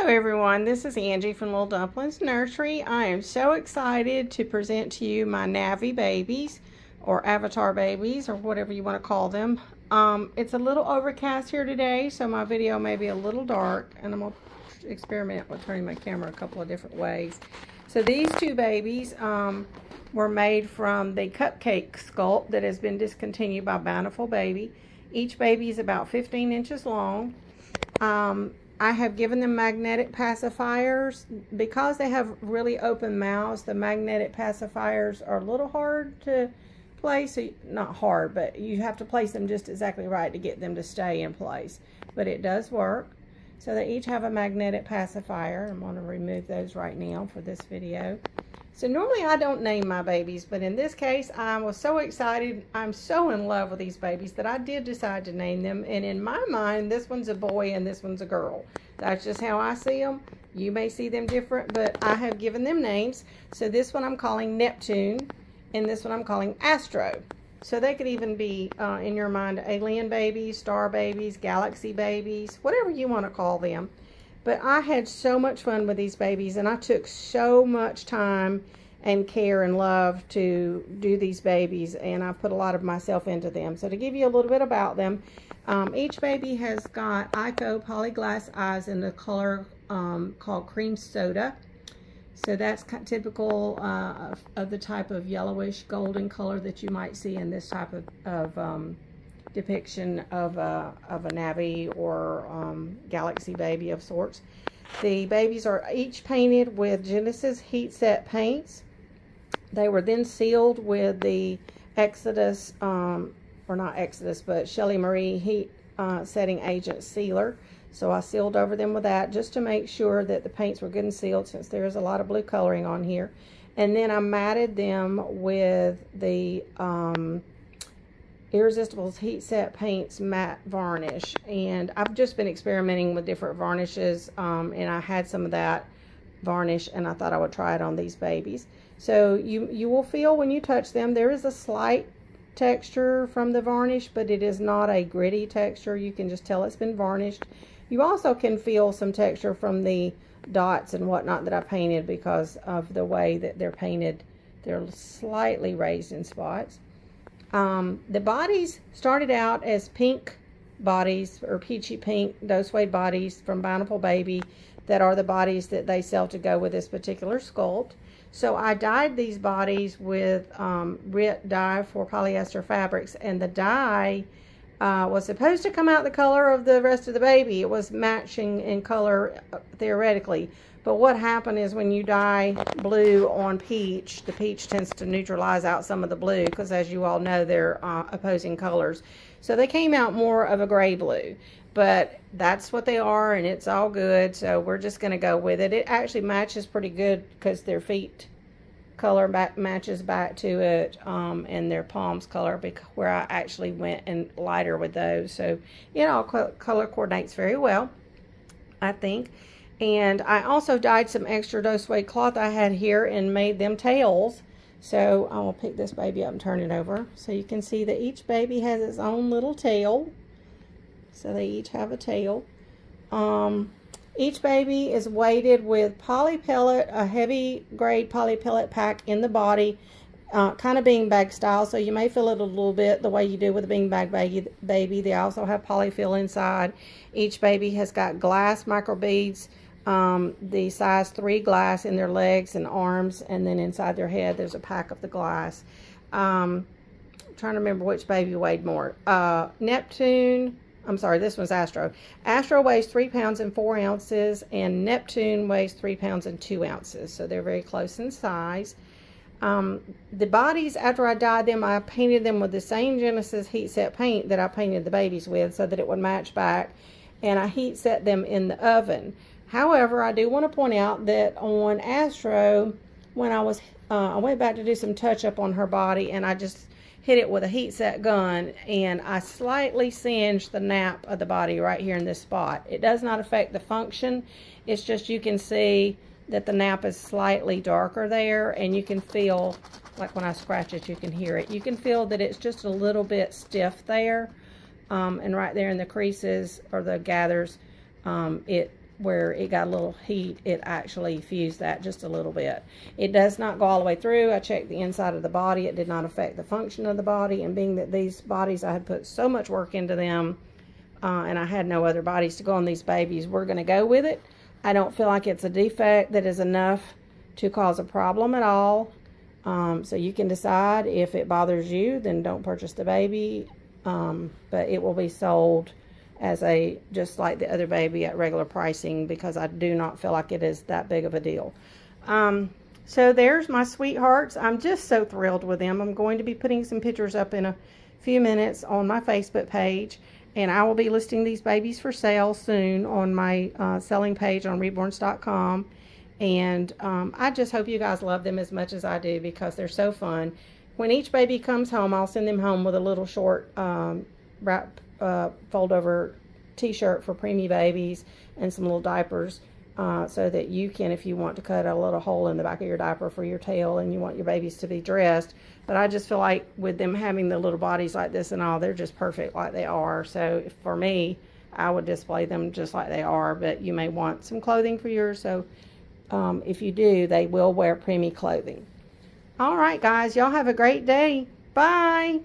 everyone, this is Angie from Little Dumplings Nursery. I am so excited to present to you my Navi babies, or Avatar babies, or whatever you want to call them. It's a little overcast here today, so my video may be a little dark, and I'm going to experiment with turning my camera a couple of different ways. So these two babies were made from the cupcake sculpt that has been discontinued by Bountiful Baby. Each baby is about 15 inches long. I have given them magnetic pacifiers. Because they have really open mouths, the magnetic pacifiers are a little hard to place. So not hard, but you have to place them just exactly right to get them to stay in place. But it does work. So they each have a magnetic pacifier. I'm going to remove those right now for this video. So normally I don't name my babies, but in this case I was so excited. I'm so in love with these babies that I did decide to name them. And in my mind, this one's a boy and this one's a girl. That's just how I see them. You may see them different, but I have given them names. So this one I'm calling Neptune, and this one I'm calling Astro. So they could even be, in your mind, alien babies, star babies, galaxy babies, whatever you want to call them. But I had so much fun with these babies, and I took so much time and care and love to do these babies, and I put a lot of myself into them. So to give you a little bit about them, each baby has got Ico polyglass eyes in the color called cream soda. So that's typical of the type of yellowish golden color that you might see in this type of depiction of a Navi or Galaxy baby of sorts. The babies are each painted with Genesis heat set paints. They were then sealed with the Exodus, or not Exodus, but Shelly Marie heat setting agent sealer. So I sealed over them with that just to make sure that the paints were good and sealed, since there is a lot of blue coloring on here. And then I matted them with the Irresistible's Heat Set Paints matte varnish. And I've just been experimenting with different varnishes, and I had some of that varnish, and I thought I would try it on these babies. So you will feel when you touch them, there is a slight texture from the varnish, but it is not a gritty texture. You can just tell it's been varnished. You also can feel some texture from the dots and whatnot that I painted because of the way that they're painted. They're slightly raised in spots. The bodies started out as pink bodies, or peachy pink doe suede bodies from Bountiful Baby, that are the bodies that they sell to go with this particular sculpt. So I dyed these bodies with RIT dye for polyester fabrics, and the dye was supposed to come out the color of the rest of the baby. It was matching in color theoretically. But what happened is when you dye blue on peach, the peach tends to neutralize out some of the blue, because as you all know, they're opposing colors. So they came out more of a gray blue. But that's what they are, and it's all good. So we're just going to go with it. It actually matches pretty good because their feet color matches back to it, and their palms color, where I actually went and lighter with those. So it all color coordinates very well, I think. And I also dyed some extra doe suede cloth I had here and made them tails. So I will pick this baby up and turn it over so you can see that each baby has its own little tail. So they each have a tail. Each baby is weighted with poly pellet, a heavy grade poly pellet pack in the body, kind of beanbag style. So you may feel it a little bit the way you do with a beanbag baby. They also have polyfill inside. Each baby has got glass microbeads, the size 3 glass in their legs and arms, and then inside their head there's a pack of the glass. I'm trying to remember which baby weighed more. Neptune, I'm sorry, this one's Astro. Astro weighs 3 pounds and 4 ounces, and Neptune weighs 3 pounds and 2 ounces. So they're very close in size. The bodies, after I dyed them, I painted them with the same Genesis heat set paint that I painted the babies with, so that it would match back, and I heat set them in the oven. However, I do want to point out that on Astro, when I went back to do some touch up on her body, and I just hit it with a heat set gun, and I slightly singed the nap of the body right here in this spot. It does not affect the function. It's just you can see that the nap is slightly darker there, and you can feel, like when I scratch it, you can hear it. You can feel that it's just a little bit stiff there, and right there in the creases or the gathers, it where it got a little heat, it actually fused that just a little bit. It does not go all the way through. I checked the inside of the body. It did not affect the function of the body, and being that these bodies, I had put so much work into them, and I had no other bodies to go on these babies, we're going to go with it. I don't feel like it's a defect that is enough to cause a problem at all. So you can decide. If it bothers you, then don't purchase the baby. But it will be sold as just like the other baby at regular pricing, because I do not feel like it is that big of a deal. So there's my sweethearts. I'm just so thrilled with them. I'm going to be putting some pictures up in a few minutes on my Facebook page, and I will be listing these babies for sale soon on my selling page on reborns.com. And I just hope you guys love them as much as I do, because they're so fun. When each baby comes home, I'll send them home with a little short fold over t-shirt for preemie babies and some little diapers, so that you can, if you want to cut a little hole in the back of your diaper for your tail and you want your babies to be dressed. But I just feel like with them having the little bodies like this and all, they're just perfect like they are. So for me, I would display them just like they are, but you may want some clothing for yours. So if you do, they will wear preemie clothing. All right, guys, y'all have a great day. Bye.